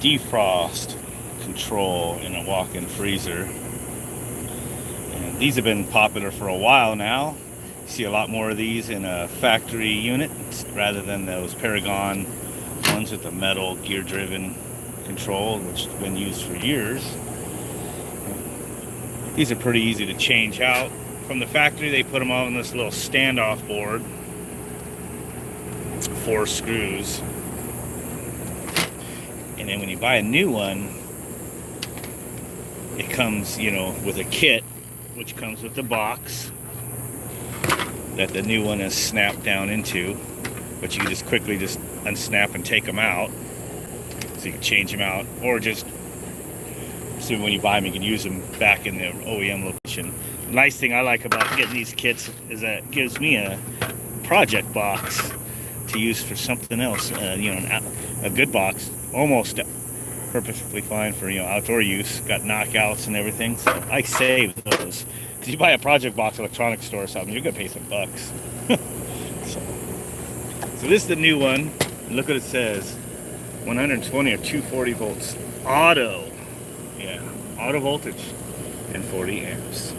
defrost control in a walk-in freezer. And these have been popular for a while now. You see a lot more of these in a factory unit rather than those Paragon ones with the metal gear-driven control, which has been used for years. These are pretty easy to change out. From the factory, they put them all on this little standoff board. 4 screws. And then when you buy a new one, it comes, with a kit, which comes with the box that the new one is snapped down into. But you can just quickly just unsnap and take them out. So you can change them out, or just so when you buy them, you can use them back in the OEM location. The nice thing I like about getting these kits is that it gives me a project box to use for something else. A good box, almost perfectly fine for outdoor use. Got knockouts and everything, so I save those. Because you buy a project box, electronics store or something, you're gonna pay some bucks. So this is the new one. And look what it says: 120 or 240 volts, auto. Yeah, auto voltage and 40 amps.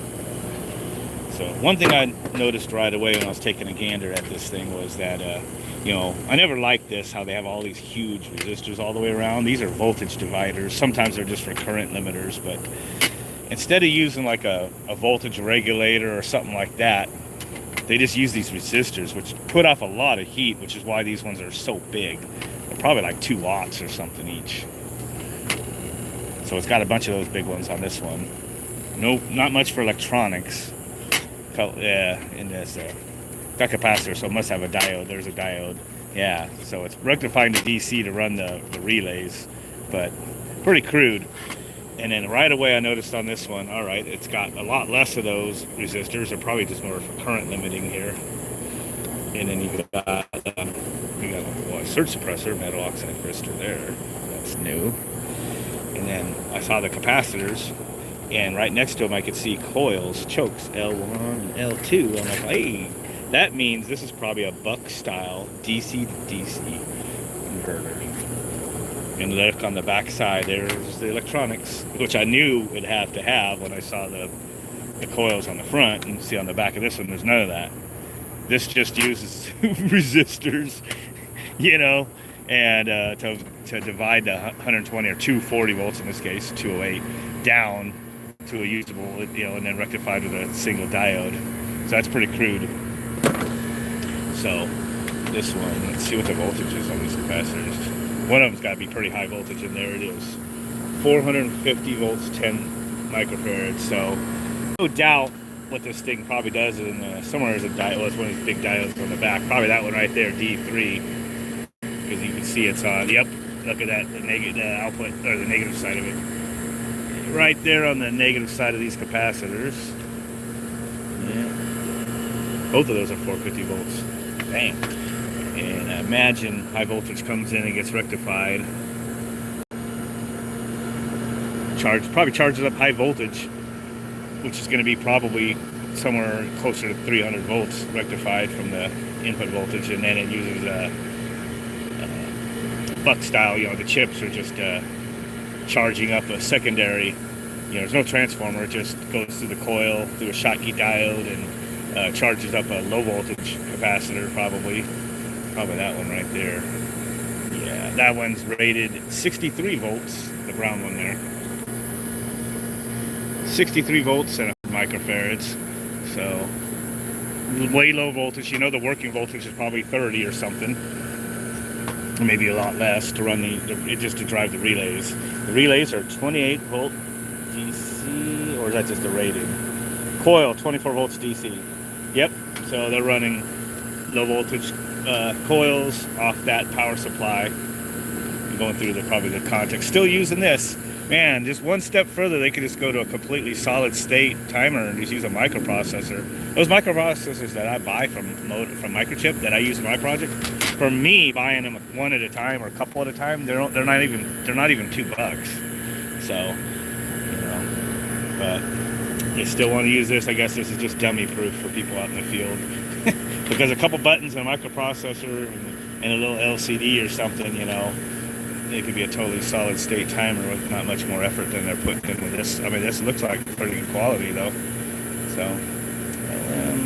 So one thing I noticed right away when I was taking a gander at this thing was that, I never liked this, how they have all these huge resistors all the way around. These are voltage dividers. Sometimes they're just for current limiters, but instead of using like a voltage regulator or something like that, they just use these resistors, which put off a lot of heat, which is why these ones are so big. They're probably like 2 watts or something each. So it's got a bunch of those big ones on this one. No, not much for electronics. Yeah, and there's got capacitor, so it must have a diode. There's a diode. Yeah, so it's rectifying the DC to run the relays, but pretty crude. And then right away I noticed on this one, all right, it's got a lot less of those resistors. They're probably just more for current limiting here. And then you got a surge suppressor, metal oxide resistor there. That's new. And then I saw the capacitors, and right next to them I could see coils, chokes, L1 and L2. I'm like, hey, that means this is probably a buck style DC to DC converter. And look on the back side, there's the electronics, which I knew it'd have to have when I saw the coils on the front. And see on the back of this one, there's none of that. This just uses resistors, and to divide the 120 or 240 volts in this case, 208, down to a usable, and then rectified with a single diode. So that's pretty crude. So this one, let's see what the voltage is on these capacitors. One of them's got to be pretty high voltage, and there it is. 450 volts, 10 microfarads. So no doubt what this thing probably does is somewhere is a diode. Well, it's one of these big diodes on the back. Probably that one right there, D3. Because you can see it's on. Yep, look at that, the output, or the negative side of it. Right there on the negative side of these capacitors. Yeah. Both of those are 450 volts. Dang. And imagine high voltage comes in and gets rectified. Probably charges up high voltage, which is going to be probably somewhere closer to 300 volts rectified from the input voltage, and then it uses buck style. The chips are just charging up a secondary. There's no transformer. It just goes through the coil, through a Schottky diode, and charges up a low voltage capacitor, probably that one right there. Yeah, that one's rated 63 volts, the brown one there. 63 volts and 100 microfarads. So way low voltage. The working voltage is probably 30 or something. Maybe a lot less to run just to drive the relays. The relays are 28 volt DC, or is that just the rating? Coil 24 volts DC. Yep. So they're running low voltage coils off that power supply, going through probably the contact. Still using this. Man, just one step further, they could just go to a completely solid state timer and just use a microprocessor. Those microprocessors that I buy from Microchip that I use in my project, for me, buying them one at a time or a couple at a time, they're not even $2. So, but you still want to use this. I guess this is just dummy proof for people out in the field. Because a couple buttons and a microprocessor and a little LCD or something, it could be a totally solid state timer with not much more effort than they're putting in with this. I mean, this looks like pretty good quality though. So,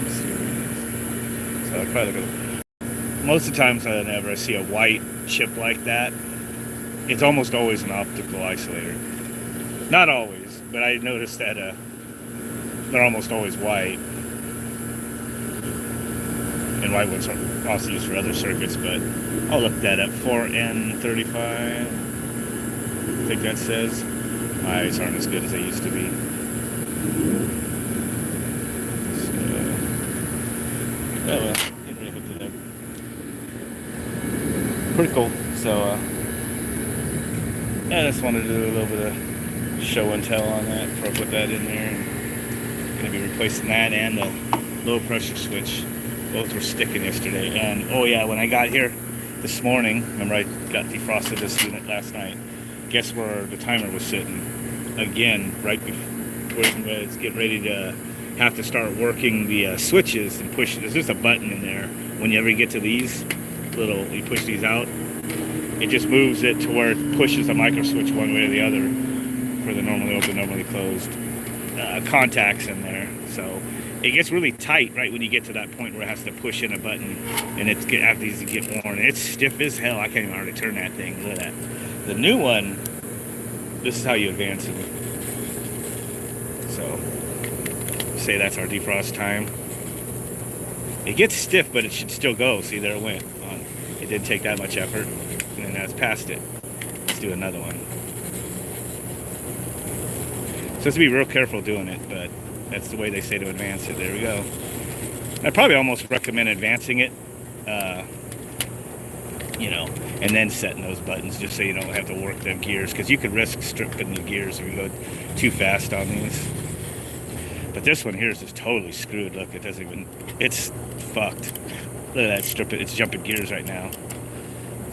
series. So I'll probably look at. Most of the times whenever I see a white chip like that, it's almost always an optical isolator. Not always, but I noticed that they're almost always white. And white ones are also used for other circuits, but I'll look that up. 4N35, I think that says. My eyes aren't as good as they used to be. So, oh well, get ready to hook it up. Pretty cool. So, yeah, I just wanted to do a little bit of show and tell on that before I put that in there. And going to be replacing that and the low pressure switch. Both were sticking yesterday. And oh yeah, when I got here this morning, remember I got defrosted this unit last night. Guess where the timer was sitting? Again, right before it's getting ready to have to start working the switches and push. There's just a button in there. Whenever you get to these little, you push these out, it just moves it to where it pushes the micro switch one way or the other for the normally open, normally closed contacts in there. So it gets really tight right when you get to that point where it has to push in a button, and it's after these get worn. It's stiff as hell. I can't even hardly turn that thing. Look at that. The new one, this is how you advance it. So, say that's our defrost time. It gets stiff, but it should still go. See, there it went. It didn't take that much effort, and then that's past it. Let's do another one. So, let's be real careful doing it, but that's the way they say to advance it. There we go. I'd probably almost recommend advancing it, and then setting those buttons just so you don't have to work them gears, because you could risk stripping the gears if you go too fast on these. But this one here is just totally screwed. Look, it doesn't even, it's fucked. Look at that strip, it's jumping gears right now.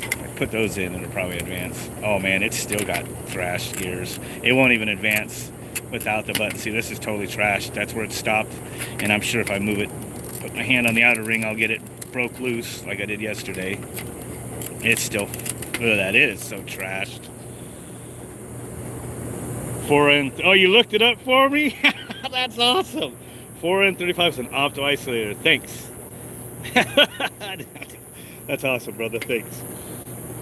I put those in and it'll probably advance. Oh man, it's still got thrashed gears. It won't even advance without the button. See, this is totally trashed. That's where it stopped. And I'm sure if I move it, put my hand on the outer ring, I'll get it broke loose like I did yesterday. It's still, look at that, it is so trashed. 4N, oh, you looked it up for me? That's awesome. 4N35 is an opto isolator. Thanks. That's awesome, brother. Thanks.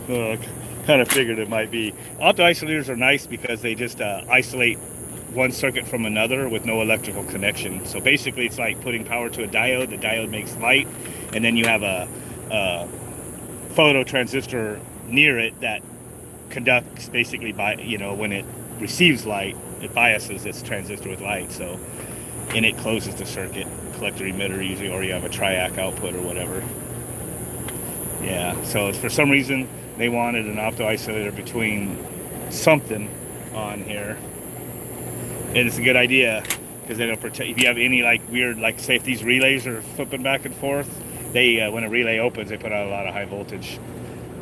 Oh, I kind of figured it might be. Opto isolators are nice because they just isolate one circuit from another with no electrical connection. So basically it's like putting power to a diode. The diode makes light, and then you have a photo transistor near it that conducts basically by, when it receives light, it biases its transistor with light. So, and it closes the circuit, collector emitter usually, or you have a triac output or whatever. Yeah, so for some reason they wanted an opto isolator between something on here. And it's a good idea because it'll protect. If you have any weird, say if these relays are flipping back and forth, they when a relay opens, they put out a lot of high voltage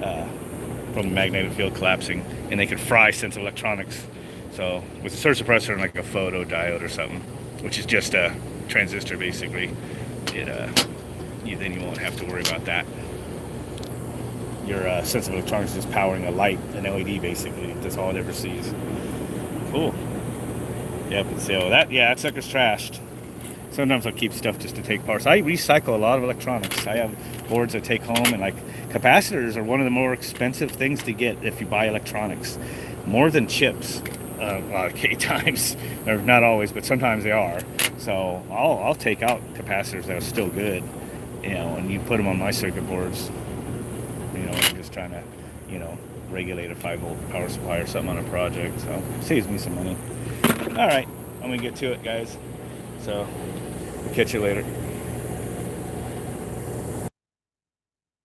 from the magnetic field collapsing, and they can fry sensitive electronics. So with a surge suppressor and like a photodiode or something, which is just a transistor basically, then you won't have to worry about that. Your sensitive electronics is powering a light, an LED basically. That's all it ever sees. Cool. Yep, and so that sucker's trashed. Sometimes I'll keep stuff just to take parts. I recycle a lot of electronics. I have boards I take home, and capacitors are one of the more expensive things to get if you buy electronics. More than chips, a lot of times. They're not always, but sometimes they are. So I'll take out capacitors that are still good, and you put them on my circuit boards. I'm just trying to, regulate a 5-volt power supply or something on a project. So it saves me some money. All right, I'm gonna get to it, guys. So, catch you later.